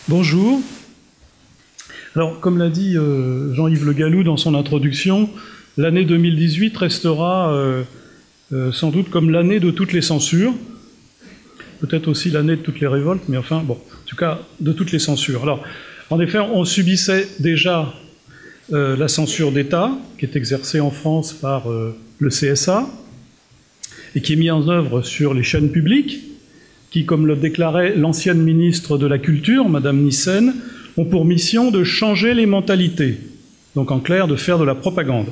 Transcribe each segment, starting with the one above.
Bonjour. Alors, comme l'a dit Jean-Yves Le Gallou dans son introduction, l'année 2018 restera sans doute comme l'année de toutes les censures, peut-être aussi l'année de toutes les révoltes, mais enfin, bon, en tout cas, de toutes les censures. Alors, en effet, on subissait déjà la censure d'État, qui est exercée en France par le CSA, et qui est mise en œuvre sur les chaînes publiques, qui, comme le déclarait l'ancienne ministre de la Culture, Madame Nyssen, ont pour mission de changer les mentalités, donc en clair, de faire de la propagande.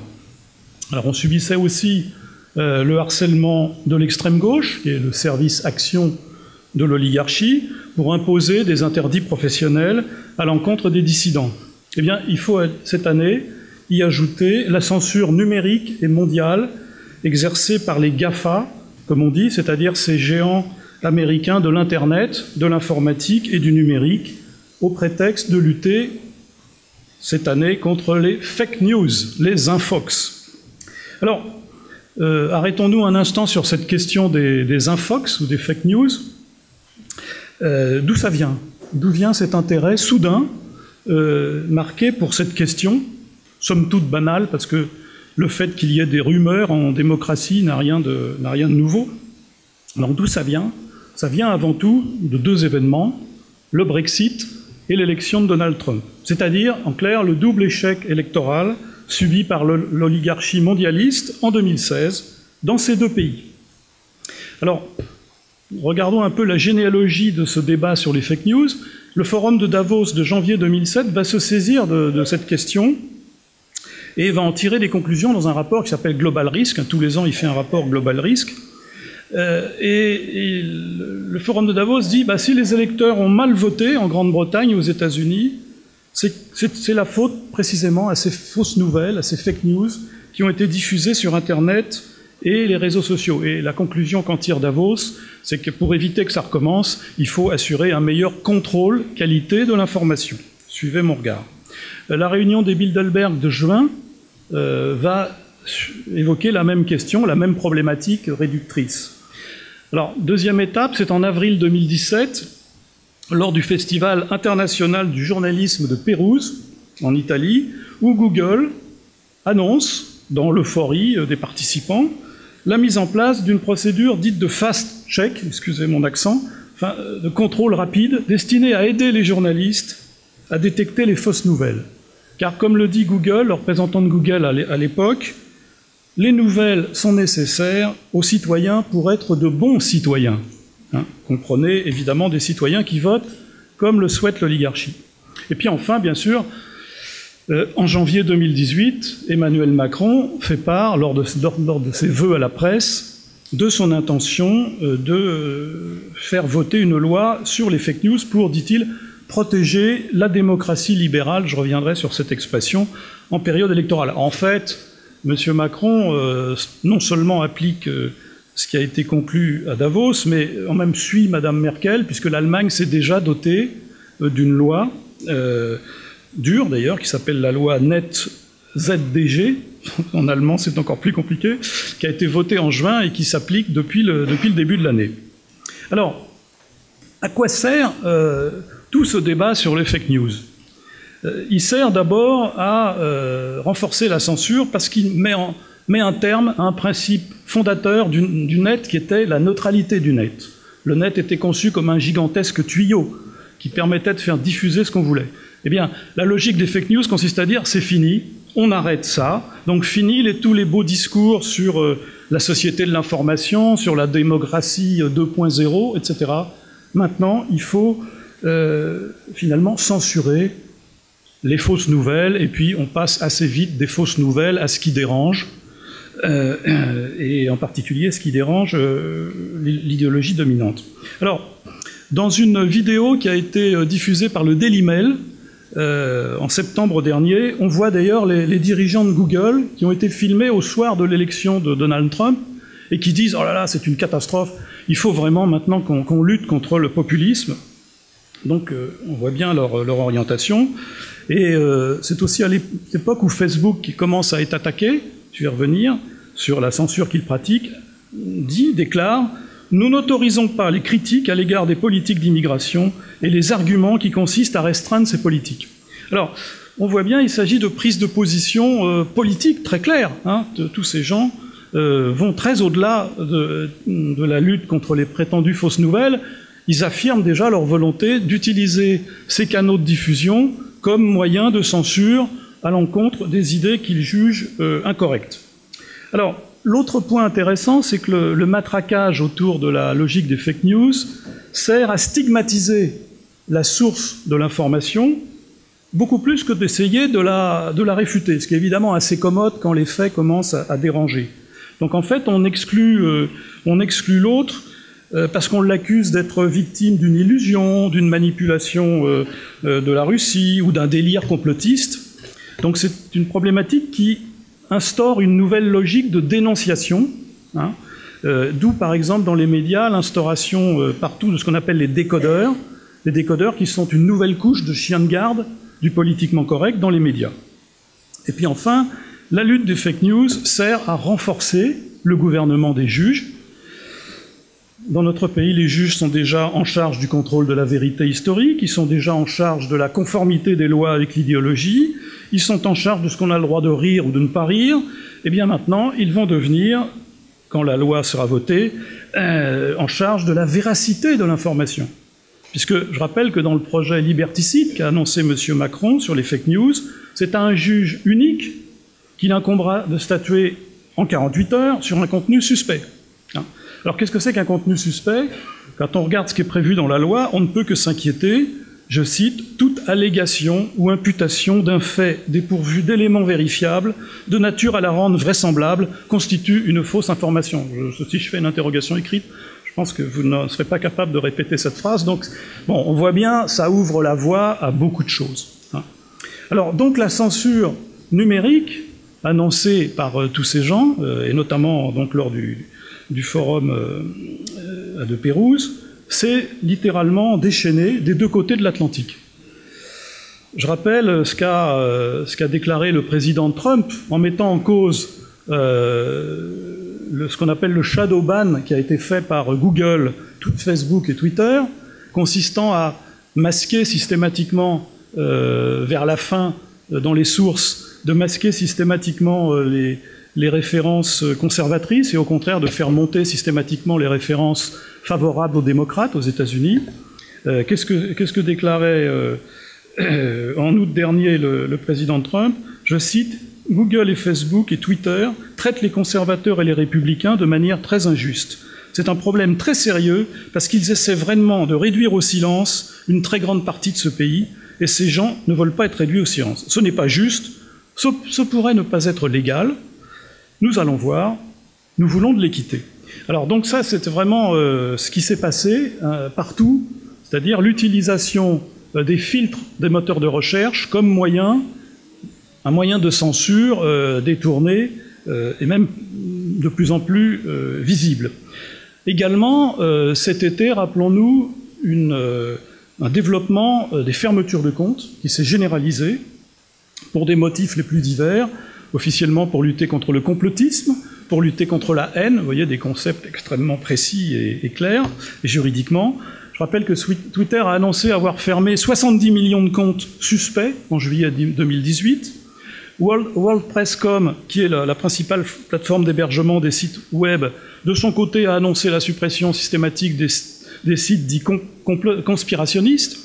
Alors on subissait aussi le harcèlement de l'extrême gauche, qui est le service action de l'oligarchie, pour imposer des interdits professionnels à l'encontre des dissidents. Eh bien, il faut cette année y ajouter la censure numérique et mondiale exercée par les GAFA, comme on dit, c'est-à-dire ces géants américains de l'Internet, de l'informatique et du numérique, au prétexte de lutter cette année contre les fake news, les infox. Alors, arrêtons-nous un instant sur cette question des infox ou des fake news. D'où ça vient? D'où vient cet intérêt soudain marqué pour cette question, somme toute banale, parce que le fait qu'il y ait des rumeurs en démocratie n'a rien de nouveau. Alors d'où ça vient? Ça vient avant tout de deux événements, le Brexit et l'élection de Donald Trump. C'est-à-dire, en clair, le double échec électoral subi par l'oligarchie mondialiste en 2016 dans ces deux pays. Alors, regardons un peu la généalogie de ce débat sur les fake news. Le forum de Davos de janvier 2007 va se saisir de cette question et va en tirer des conclusions dans un rapport qui s'appelle Global Risk. Tous les ans, il fait un rapport Global Risk. Et le forum de Davos dit si les électeurs ont mal voté en Grande-Bretagne ou aux États-Unis, c'est la faute précisément à ces fausses nouvelles, à ces fake news qui ont été diffusées sur Internet et les réseaux sociaux. Et la conclusion qu'en tire Davos, c'est que pour éviter que ça recommence, il faut assurer un meilleur contrôle qualité de l'information. Suivez mon regard. La réunion des Bilderberg de juin va évoquer la même question, la même problématique réductrice. Alors, deuxième étape, c'est en avril 2017, lors du Festival international du journalisme de Pérouse, en Italie, où Google annonce, dans l'euphorie des participants, la mise en place d'une procédure dite de fast-check, excusez mon accent, de contrôle rapide, destinée à aider les journalistes à détecter les fausses nouvelles. Car comme le dit Google, le représentant de Google à l'époque, les nouvelles sont nécessaires aux citoyens pour être de bons citoyens. Comprenez évidemment des citoyens qui votent comme le souhaite l'oligarchie. Et puis enfin, bien sûr, en janvier 2018, Emmanuel Macron fait part, lors de ses vœux à la presse, de son intention de faire voter une loi sur les fake news pour, dit-il, protéger la démocratie libérale, je reviendrai sur cette expression, en période électorale. En fait, M. Macron non seulement applique ce qui a été conclu à Davos, mais en même suit Mme Merkel, puisque l'Allemagne s'est déjà dotée d'une loi, dure d'ailleurs, qui s'appelle la loi NetzDG, en allemand c'est encore plus compliqué, qui a été votée en juin et qui s'applique depuis le début de l'année. Alors, à quoi sert tout ce débat sur les fake news? Il sert d'abord à renforcer la censure parce qu'il met un terme à un principe fondateur du net qui était la neutralité du net. Le net était conçu comme un gigantesque tuyau qui permettait de faire diffuser ce qu'on voulait. Eh bien, la logique des fake news consiste à dire c'est fini, on arrête ça, donc fini tous les beaux discours sur la société de l'information, sur la démocratie 2.0, etc. Maintenant, il faut finalement censurer les fausses nouvelles, et puis on passe assez vite des fausses nouvelles à ce qui dérange, et en particulier ce qui dérange l'idéologie dominante. Alors, dans une vidéo qui a été diffusée par le Daily Mail en septembre dernier, on voit d'ailleurs les dirigeants de Google qui ont été filmés au soir de l'élection de Donald Trump et qui disent « Oh là là, c'est une catastrophe, il faut vraiment maintenant qu'on lutte contre le populisme ». Donc on voit bien leur orientation. Et c'est aussi à l'époque où Facebook, qui commence à être attaqué, je vais revenir, sur la censure qu'il pratique, déclare nous n'autorisons pas les critiques à l'égard des politiques d'immigration et les arguments qui consistent à restreindre ces politiques. Alors, on voit bien, il s'agit de prises de position politiques très claires. Tous ces gens vont très au-delà de la lutte contre les prétendues fausses nouvelles. Ils affirment déjà leur volonté d'utiliser ces canaux de diffusion comme moyen de censure à l'encontre des idées qu'ils jugent incorrectes. Alors, l'autre point intéressant, c'est que le matraquage autour de la logique des fake news sert à stigmatiser la source de l'information beaucoup plus que d'essayer de la réfuter, ce qui est évidemment assez commode quand les faits commencent à déranger. Donc en fait, on exclut l'autre parce qu'on l'accuse d'être victime d'une illusion, d'une manipulation de la Russie ou d'un délire complotiste. Donc c'est une problématique qui instaure une nouvelle logique de dénonciation, d'où par exemple dans les médias l'instauration partout de ce qu'on appelle les décodeurs qui sont une nouvelle couche de chiens de garde du politiquement correct dans les médias. Et puis enfin, la lutte des fake news sert à renforcer le gouvernement des juges. Dans notre pays, les juges sont déjà en charge du contrôle de la vérité historique, ils sont déjà en charge de la conformité des lois avec l'idéologie, ils sont en charge de ce qu'on a le droit de rire ou de ne pas rire. Et bien maintenant, ils vont devenir, quand la loi sera votée, en charge de la véracité de l'information. Puisque je rappelle que dans le projet liberticide qu'a annoncé M. Macron sur les fake news, c'est à un juge unique qu'il incombera de statuer en 48 heures sur un contenu suspect. Alors qu'est-ce que c'est qu'un contenu suspect? Quand on regarde ce qui est prévu dans la loi, on ne peut que s'inquiéter, je cite, « toute allégation ou imputation d'un fait dépourvu d'éléments vérifiables, de nature à la rendre vraisemblable, constitue une fausse information ». Si je fais une interrogation écrite, je pense que vous ne serez pas capable de répéter cette phrase. Donc, bon, on voit bien, ça ouvre la voie à beaucoup de choses. Alors, donc, la censure numérique annoncée par tous ces gens, et notamment donc, lors du forum de Pérouse, c'est littéralement déchaîné des deux côtés de l'Atlantique. Je rappelle ce qu'a déclaré le président Trump en mettant en cause ce qu'on appelle le shadow ban qui a été fait par Google, Facebook et Twitter, consistant à masquer systématiquement vers la fin dans les sources, de masquer systématiquement les références conservatrices et au contraire de faire monter systématiquement les références favorables aux démocrates aux États-Unis. Qu'est-ce que déclarait en août dernier le président Trump? Je cite, « Google et Facebook et Twitter traitent les conservateurs et les républicains de manière très injuste. C'est un problème très sérieux parce qu'ils essaient vraiment de réduire au silence une très grande partie de ce pays et ces gens ne veulent pas être réduits au silence. Ce n'est pas juste, ce pourrait ne pas être légal. Nous allons voir, nous voulons de l'équité. » Alors donc ça, c'est vraiment ce qui s'est passé partout, c'est-à-dire l'utilisation des filtres des moteurs de recherche comme un moyen de censure détourné et même de plus en plus visible. Également, cet été, rappelons-nous, un développement des fermetures de comptes qui s'est généralisé pour des motifs les plus divers, officiellement pour lutter contre le complotisme, pour lutter contre la haine, vous voyez, des concepts extrêmement précis et clairs, et juridiquement. Je rappelle que Twitter a annoncé avoir fermé 70 millions de comptes suspects en juillet 2018. WordPress.com, qui est la principale plateforme d'hébergement des sites web, de son côté a annoncé la suppression systématique des sites dits conspirationnistes.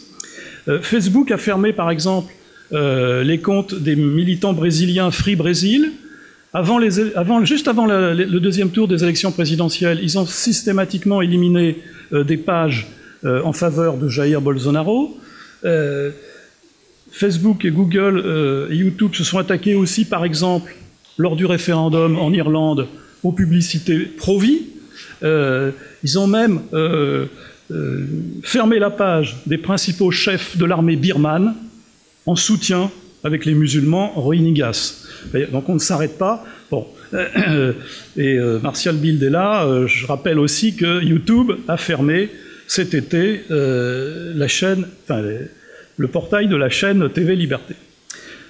Facebook a fermé, par exemple, les comptes des militants brésiliens Free Brazil. Juste avant le deuxième tour des élections présidentielles, ils ont systématiquement éliminé des pages en faveur de Jair Bolsonaro. Facebook et Google et YouTube se sont attaqués aussi, par exemple, lors du référendum en Irlande, aux publicités pro-vie. Ils ont même fermé la page des principaux chefs de l'armée birmane en soutien avec les musulmans rohingyas. Donc on ne s'arrête pas. Bon. Et Martial Bild est là. Je rappelle aussi que YouTube a fermé cet été la chaîne, le portail de la chaîne TV Liberté.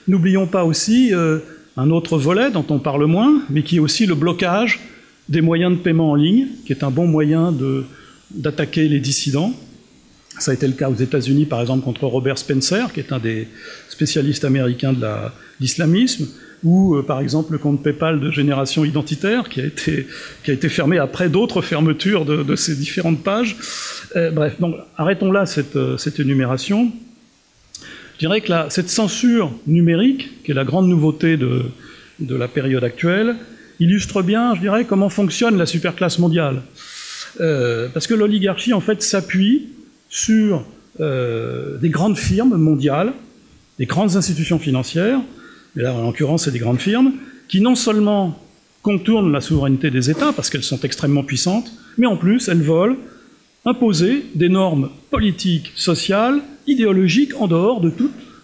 N'oublions pas aussi un autre volet dont on parle moins, mais qui est aussi le blocage des moyens de paiement en ligne, qui est un bon moyen d'attaquer les dissidents. Ça a été le cas aux États-Unis, par exemple, contre Robert Spencer, qui est un des spécialistes américains de l'islamisme, ou par exemple le compte PayPal de Génération Identitaire, qui a été fermé après d'autres fermetures de ces différentes pages. Bref, donc arrêtons là cette énumération. Je dirais que cette censure numérique, qui est la grande nouveauté de la période actuelle, illustre bien, je dirais, comment fonctionne la superclasse mondiale. Parce que l'oligarchie, en fait, s'appuie sur des grandes firmes mondiales, des grandes institutions financières, et là, en l'occurrence, c'est des grandes firmes, qui non seulement contournent la souveraineté des États, parce qu'elles sont extrêmement puissantes, mais en plus, elles veulent imposer des normes politiques, sociales, idéologiques, en dehors de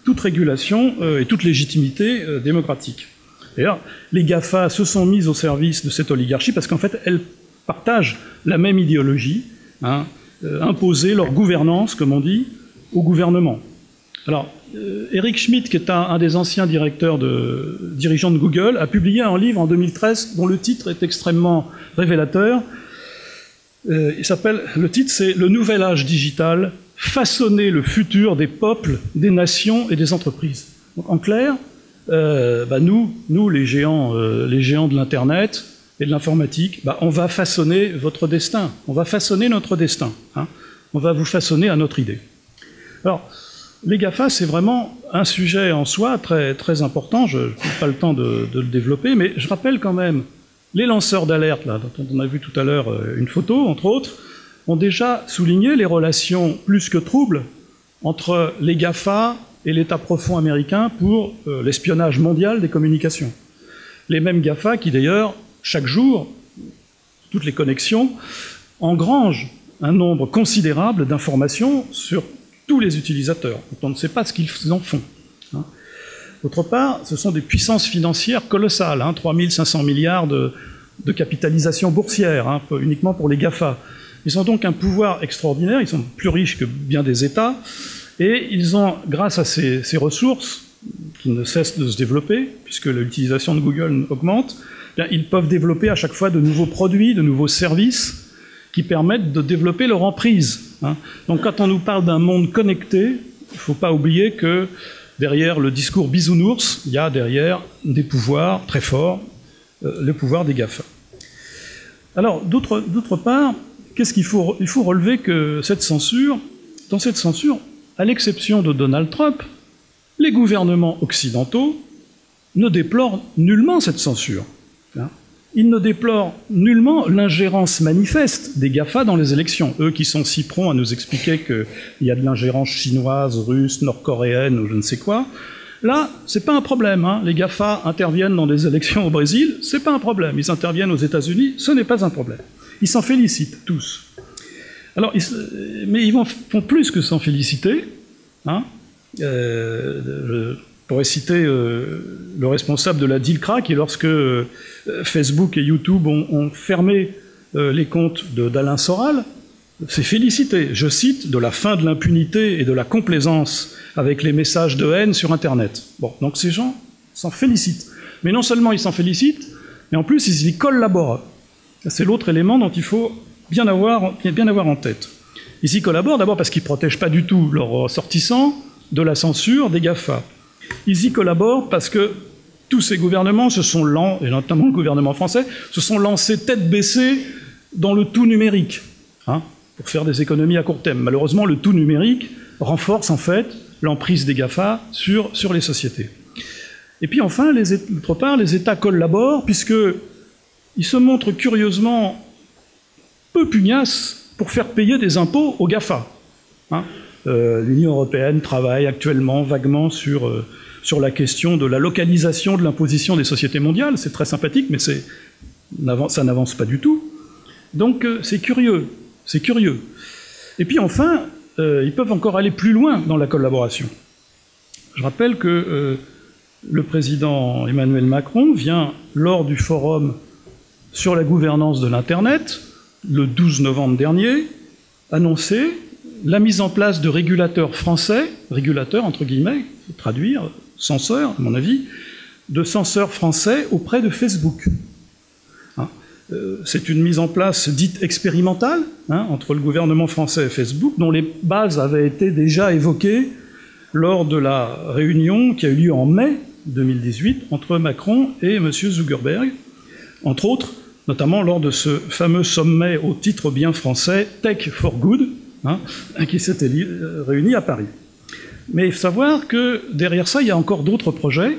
toute régulation et toute légitimité démocratique. D'ailleurs, les GAFA se sont mises au service de cette oligarchie parce qu'en fait, elles partagent la même idéologie, hein, imposer leur gouvernance, comme on dit, au gouvernement. Alors, Eric Schmidt, qui est un des anciens dirigeants de Google, a publié un livre en 2013 dont le titre est extrêmement révélateur. Le titre, c'est « Le nouvel âge digital, façonner le futur des peuples, des nations et des entreprises ». Donc, en clair, nous, les géants de l'Internet et de l'informatique, on va façonner votre destin, on va façonner notre destin, hein. On va vous façonner à notre idée. Alors, les GAFA, c'est vraiment un sujet en soi très, très important, je n'ai pas le temps de le développer, mais je rappelle quand même, les lanceurs d'alerte, là, dont on a vu tout à l'heure une photo, entre autres, ont déjà souligné les relations plus que troubles entre les GAFA et l'État profond américain pour l'espionnage mondial des communications. Les mêmes GAFA qui, d'ailleurs, chaque jour, toutes les connexions, engrangent un nombre considérable d'informations sur tous les utilisateurs. Donc on ne sait pas ce qu'ils en font. Hein. D'autre part, ce sont des puissances financières colossales, hein, 3500 milliards de capitalisation boursière, hein, uniquement pour les GAFA. Ils ont donc un pouvoir extraordinaire, ils sont plus riches que bien des États, et ils ont, grâce à ces ressources, qui ne cessent de se développer, puisque l'utilisation de Google augmente, bien, ils peuvent développer à chaque fois de nouveaux produits, de nouveaux services, qui permettent de développer leur emprise. Hein. Donc quand on nous parle d'un monde connecté, il ne faut pas oublier que derrière le discours bisounours, il y a derrière des pouvoirs très forts, le pouvoir des GAFA. Alors, d'autre part, qu'est-ce qu'il faut Il faut relever que dans cette censure, à l'exception de Donald Trump, les gouvernements occidentaux ne déplorent nullement cette censure. Hein. Ils ne déplorent nullement l'ingérence manifeste des GAFA dans les élections. Eux qui sont si prompts à nous expliquer qu'il y a de l'ingérence chinoise, russe, nord-coréenne ou je ne sais quoi. Là, c'est pas un problème. Hein. Les GAFA interviennent dans des élections au Brésil, c'est pas un problème. Ils interviennent aux États-Unis, ce n'est pas un problème. Ils s'en félicitent tous. Alors, mais ils font plus que s'en féliciter. Hein. Je pourrais citer le responsable de la DILCRA qui, lorsque Facebook et YouTube ont fermé les comptes d'Alain Soral, s'est félicité, je cite, de la fin de l'impunité et de la complaisance avec les messages de haine sur Internet. Bon, donc ces gens s'en félicitent. Mais non seulement ils s'en félicitent, mais en plus ils y collaborent. C'est l'autre élément dont il faut bien avoir en tête. Ils y collaborent d'abord parce qu'ils ne protègent pas du tout leurs ressortissants de la censure des GAFA. Ils y collaborent parce que tous ces gouvernements et notamment le gouvernement français, se sont lancés tête baissée dans le tout numérique, hein, pour faire des économies à court terme. Malheureusement, le tout numérique renforce en fait l'emprise des GAFA sur les sociétés. Et puis enfin, d'autre part, les États collaborent puisqu'ils se montrent curieusement peu pugnaces pour faire payer des impôts aux GAFA. Hein. L'Union européenne travaille actuellement vaguement sur la question de la localisation de l'imposition des sociétés mondiales. C'est très sympathique, mais ça n'avance pas du tout. Donc c'est curieux, c'est curieux. Et puis enfin, ils peuvent encore aller plus loin dans la collaboration. Je rappelle que le président Emmanuel Macron vient, lors du forum sur la gouvernance de l'Internet, le 12 novembre dernier, annoncer la mise en place de régulateurs français, régulateurs entre guillemets, il faut traduire, censeurs, à mon avis, de censeurs français auprès de Facebook. Hein. C'est une mise en place dite expérimentale entre le gouvernement français et Facebook, dont les bases avaient été déjà évoquées lors de la réunion qui a eu lieu en mai 2018 entre Macron et M. Zuckerberg, entre autres, notamment lors de ce fameux sommet au titre bien français « Tech for Good », qui s'était réuni à Paris. Mais il faut savoir que derrière ça, il y a encore d'autres projets,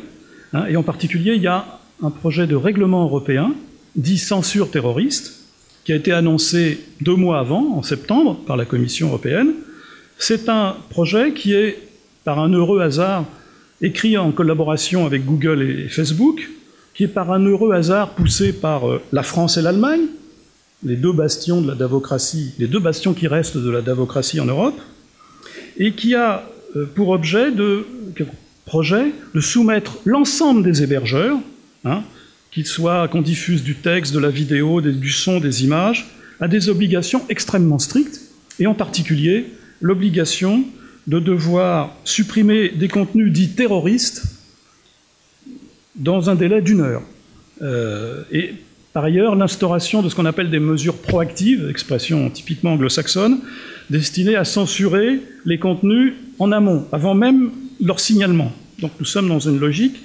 et en particulier, il y a un projet de règlement européen, dit censure terroriste, qui a été annoncé 2 mois avant, en septembre, par la Commission européenne. C'est un projet qui est, par un heureux hasard, écrit en collaboration avec Google et Facebook, qui est par un heureux hasard poussé par la France et l'Allemagne, les 2 bastions de la davocratie, les 2 bastions qui restent de la davocratie en Europe, et qui a pour objet de soumettre l'ensemble des hébergeurs, qu'on diffuse du texte, de la vidéo, du son, des images, à des obligations extrêmement strictes, et en particulier l'obligation de devoir supprimer des contenus dits terroristes dans un délai d'1 heure. Et par ailleurs, l'instauration de ce qu'on appelle des mesures proactives, expression typiquement anglo-saxonne, destinées à censurer les contenus en amont, avant même leur signalement. Donc nous sommes dans une logique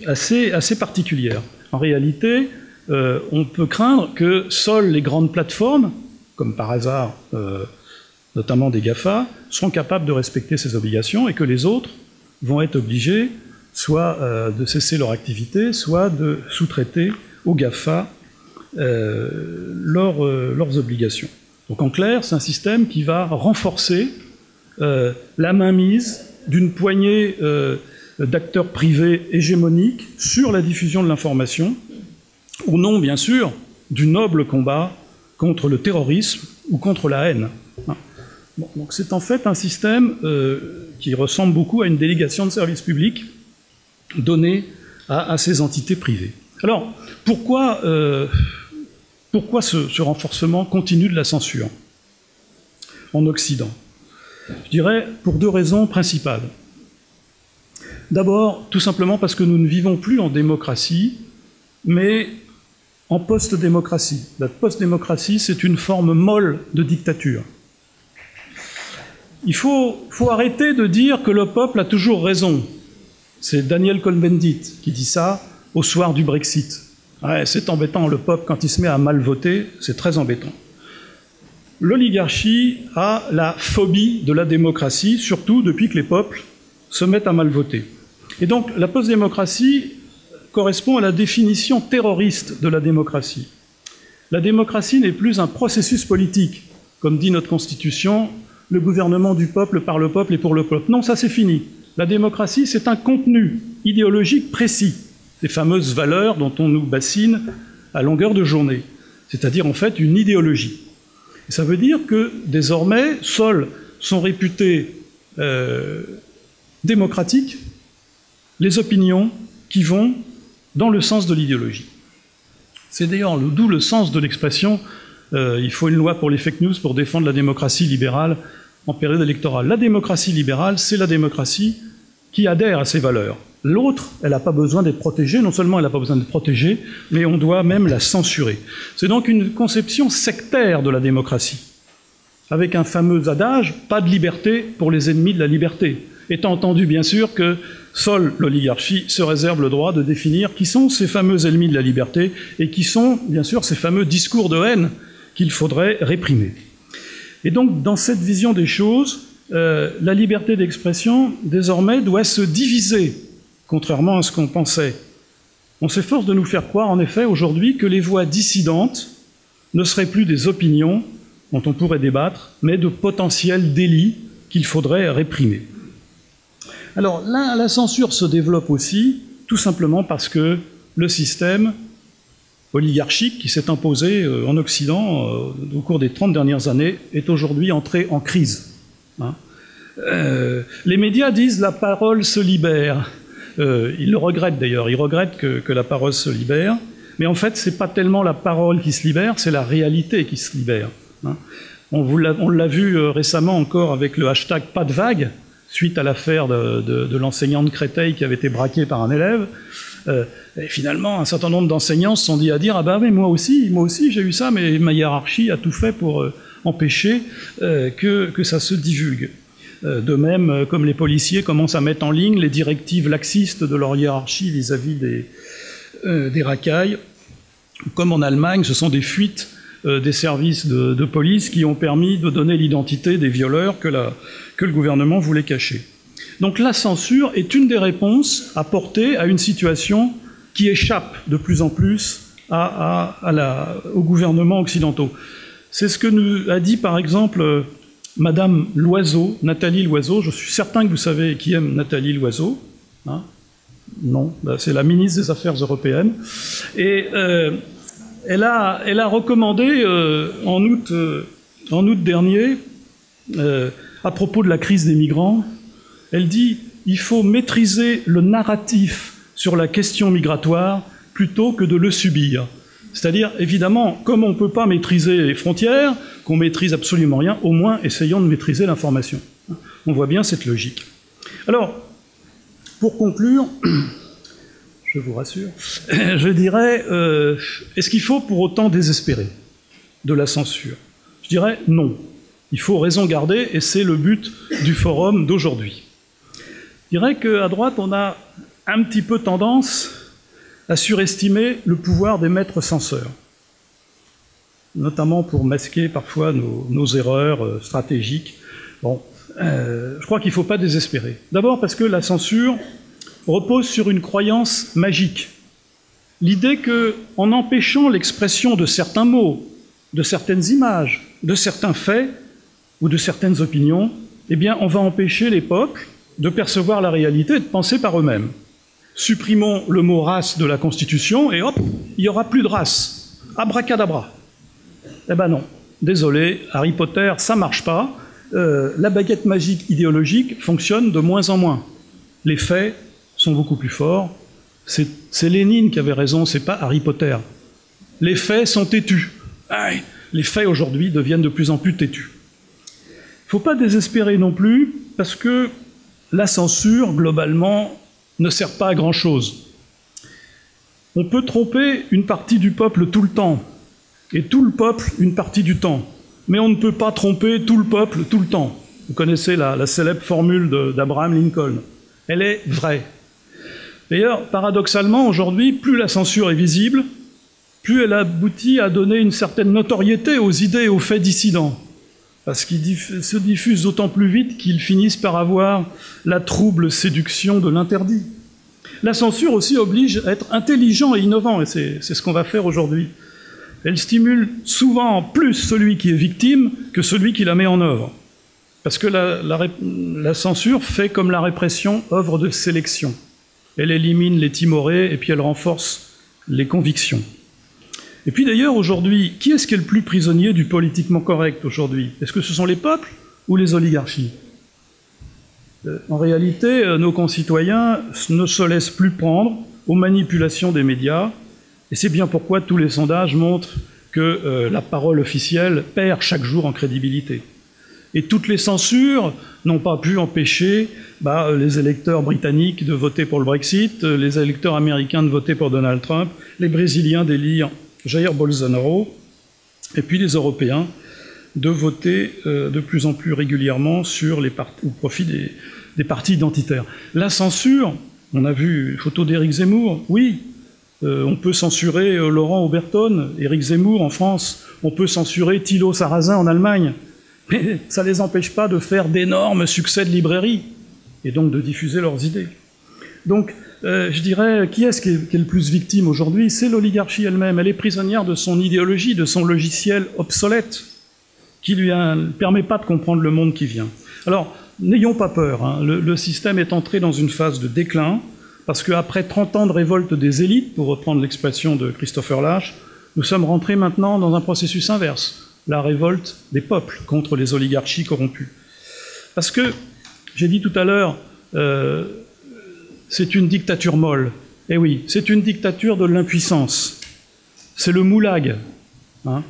assez particulière. En réalité, on peut craindre que seules les grandes plateformes, comme par hasard notamment des GAFA, seront capables de respecter ces obligations et que les autres vont être obligés soit de cesser leur activité, soit de sous-traiter aux GAFA leurs obligations. Donc en clair, c'est un système qui va renforcer la mainmise d'une poignée d'acteurs privés hégémoniques sur la diffusion de l'information, au nom, bien sûr, du noble combat contre le terrorisme ou contre la haine. Bon, donc c'est en fait un système qui ressemble beaucoup à une délégation de service public donnée à ces entités privées. Alors, pourquoi ce renforcement continu de la censure en Occident? Je dirais pour 2 raisons principales. D'abord, tout simplement parce que nous ne vivons plus en démocratie, mais en post-démocratie. La post-démocratie, c'est une forme molle de dictature. Il faut arrêter de dire que le peuple a toujours raison. C'est Daniel Cohn-Bendit qui dit ça au soir du Brexit. Ouais, c'est embêtant, le peuple, quand il se met à mal voter, c'est très embêtant. L'oligarchie a la phobie de la démocratie, surtout depuis que les peuples se mettent à mal voter. Et donc, la post-démocratie correspond à la définition terroriste de la démocratie. La démocratie n'est plus un processus politique, comme dit notre Constitution, le gouvernement du peuple, par le peuple et pour le peuple. Non, ça c'est fini. La démocratie, c'est un contenu idéologique précis, ces fameuses valeurs dont on nous bassine à longueur de journée, c'est-à-dire en fait une idéologie. Et ça veut dire que désormais, seuls sont réputés démocratiques les opinions qui vont dans le sens de l'idéologie. C'est d'ailleurs d'où le sens de l'expression il faut une loi pour les fake news pour défendre la démocratie libérale en période électorale. La démocratie libérale, c'est la démocratie qui adhère à ces valeurs. L'autre, elle n'a pas besoin d'être protégée, non seulement elle n'a pas besoin d'être protégée, mais on doit même la censurer. C'est donc une conception sectaire de la démocratie, avec un fameux adage « pas de liberté pour les ennemis de la liberté », étant entendu bien sûr que seule l'oligarchie se réserve le droit de définir qui sont ces fameux ennemis de la liberté et qui sont bien sûr ces fameux discours de haine qu'il faudrait réprimer. Et donc dans cette vision des choses, la liberté d'expression désormais doit se diviser, contrairement à ce qu'on pensait. On s'efforce de nous faire croire en effet aujourd'hui que les voix dissidentes ne seraient plus des opinions dont on pourrait débattre, mais de potentiels délits qu'il faudrait réprimer. Alors là, la censure se développe aussi, tout simplement parce que le système oligarchique qui s'est imposé en Occident au cours des 30 dernières années est aujourd'hui entré en crise. Les médias disent « la parole se libère ». Ils le regrettent d'ailleurs, ils regrettent que la parole se libère, mais en fait, ce n'est pas tellement la parole qui se libère, c'est la réalité qui se libère. On l'a vu récemment encore avec le hashtag #PasDeVague, suite à l'affaire de l'enseignant de Créteil qui avait été braqué par un élève. Et finalement, un certain nombre d'enseignants se sont dit à dire « Ah ben oui, moi aussi j'ai eu ça, mais ma hiérarchie a tout fait pour empêcher que ça se divulgue. » De même, comme les policiers commencent à mettre en ligne les directives laxistes de leur hiérarchie vis-à-vis des racailles, comme en Allemagne, ce sont des fuites des services de police qui ont permis de donner l'identité des violeurs que le gouvernement voulait cacher. Donc la censure est une des réponses apportées à une situation qui échappe de plus en plus aux gouvernements occidentaux. C'est ce que nous a dit par exemple Madame Loiseau, Nathalie Loiseau. Je suis certain que vous savez qui est Nathalie Loiseau. Hein? Non, c'est la ministre des Affaires européennes. Et elle a recommandé en août dernier, à propos de la crise des migrants, elle dit « Il faut maîtriser le narratif sur la question migratoire plutôt que de le subir ». C'est-à-dire, évidemment, comme on ne peut pas maîtriser les frontières, qu'on maîtrise absolument rien, au moins essayons de maîtriser l'information. On voit bien cette logique. Alors, pour conclure, je vous rassure, je dirais, est-ce qu'il faut pour autant désespérer de la censure? Je dirais non. Il faut raison garder, et c'est le but du forum d'aujourd'hui. Je dirais qu'à droite, on a un petit peu tendance à surestimer le pouvoir des maîtres censeurs, notamment pour masquer parfois nos erreurs stratégiques. Bon, je crois qu'il ne faut pas désespérer. D'abord parce que la censure repose sur une croyance magique. L'idée qu'en empêchant l'expression de certains mots, de certaines images, de certains faits ou de certaines opinions, eh bien, on va empêcher les peuples de percevoir la réalité et de penser par eux-mêmes. Supprimons le mot race de la Constitution et hop, il n'y aura plus de race. Abracadabra. Eh ben non. Désolé, Harry Potter, ça ne marche pas. La baguette magique idéologique fonctionne de moins en moins. Les faits sont beaucoup plus forts. C'est Lénine qui avait raison, c'est pas Harry Potter. Les faits sont têtus. Les faits aujourd'hui deviennent de plus en plus têtus. Il ne faut pas désespérer non plus, parce que la censure, globalement, ne sert pas à grand-chose. On peut tromper une partie du peuple tout le temps, et tout le peuple une partie du temps. Mais on ne peut pas tromper tout le peuple tout le temps. Vous connaissez la célèbre formule d'Abraham Lincoln. Elle est vraie. D'ailleurs, paradoxalement, aujourd'hui, plus la censure est visible, plus elle aboutit à donner une certaine notoriété aux idées et aux faits dissidents. Parce qu'ils se diffusent d'autant plus vite qu'ils finissent par avoir la trouble séduction de l'interdit. La censure aussi oblige à être intelligent et innovant, et c'est ce qu'on va faire aujourd'hui. Elle stimule souvent plus celui qui est victime que celui qui la met en œuvre. Parce que la censure fait comme la répression, œuvre de sélection. Elle élimine les timorés et puis elle renforce les convictions. Et puis d'ailleurs, aujourd'hui, qui est-ce qui est le plus prisonnier du politiquement correct aujourd'hui? Est-ce que ce sont les peuples ou les oligarchies? En réalité, nos concitoyens ne se laissent plus prendre aux manipulations des médias, et c'est bien pourquoi tous les sondages montrent que la parole officielle perd chaque jour en crédibilité. Et toutes les censures n'ont pas pu empêcher les électeurs britanniques de voter pour le Brexit, les électeurs américains de voter pour Donald Trump, les Brésiliens d'élire Jair Bolsonaro, et puis les Européens de voter de plus en plus régulièrement au profit des partis identitaires. La censure, on a vu une photo d'Éric Zemmour, oui, on peut censurer Laurent Oberton, Éric Zemmour en France, on peut censurer Thilo Sarrazin en Allemagne, mais ça ne les empêche pas de faire d'énormes succès de librairie, et donc de diffuser leurs idées. Donc, je dirais, qui est-ce qui est le plus victime aujourd'hui? C'est l'oligarchie elle-même. Elle est prisonnière de son idéologie, de son logiciel obsolète, qui lui permet pas de comprendre le monde qui vient. Alors, n'ayons pas peur, hein. Le système est entré dans une phase de déclin, parce qu'après 30 ans de révolte des élites, pour reprendre l'expression de Christopher Lasch, nous sommes rentrés maintenant dans un processus inverse, la révolte des peuples contre les oligarchies corrompues. Parce que, j'ai dit tout à l'heure, c'est une dictature molle. Eh oui, c'est une dictature de l'impuissance. C'est le moulag. Hein.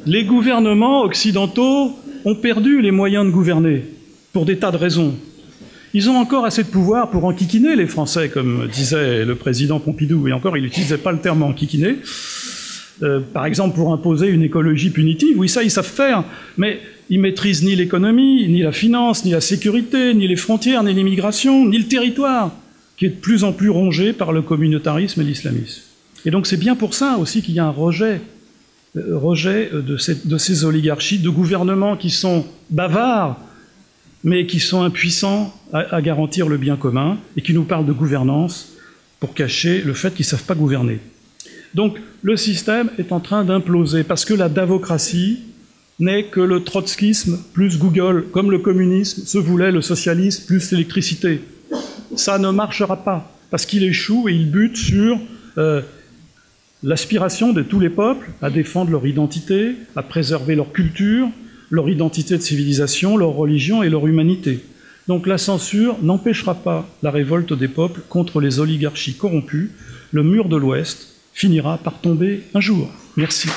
Les gouvernements occidentaux ont perdu les moyens de gouverner, pour des tas de raisons. Ils ont encore assez de pouvoir pour enquiquiner les Français, comme disait le président Pompidou, et encore, il n'utilisait pas le terme enquiquiner. Par exemple, pour imposer une écologie punitive, oui, ça, ils savent faire, mais ils maîtrisent ni l'économie, ni la finance, ni la sécurité, ni les frontières, ni l'immigration, ni le territoire, qui est de plus en plus rongé par le communautarisme et l'islamisme. Et donc c'est bien pour ça aussi qu'il y a un rejet de ces oligarchies, de gouvernements qui sont bavards, mais qui sont impuissants à garantir le bien commun, et qui nous parlent de gouvernance pour cacher le fait qu'ils ne savent pas gouverner. Donc le système est en train d'imploser, parce que la davocratie n'est que le trotskisme plus Google, comme le communisme se voulait le socialisme plus l'électricité. Ça ne marchera pas, parce qu'il échoue et il bute sur l'aspiration de tous les peuples à défendre leur identité, à préserver leur culture, leur identité de civilisation, leur religion et leur humanité. Donc la censure n'empêchera pas la révolte des peuples contre les oligarchies corrompues. Le mur de l'Ouest finira par tomber un jour. Merci.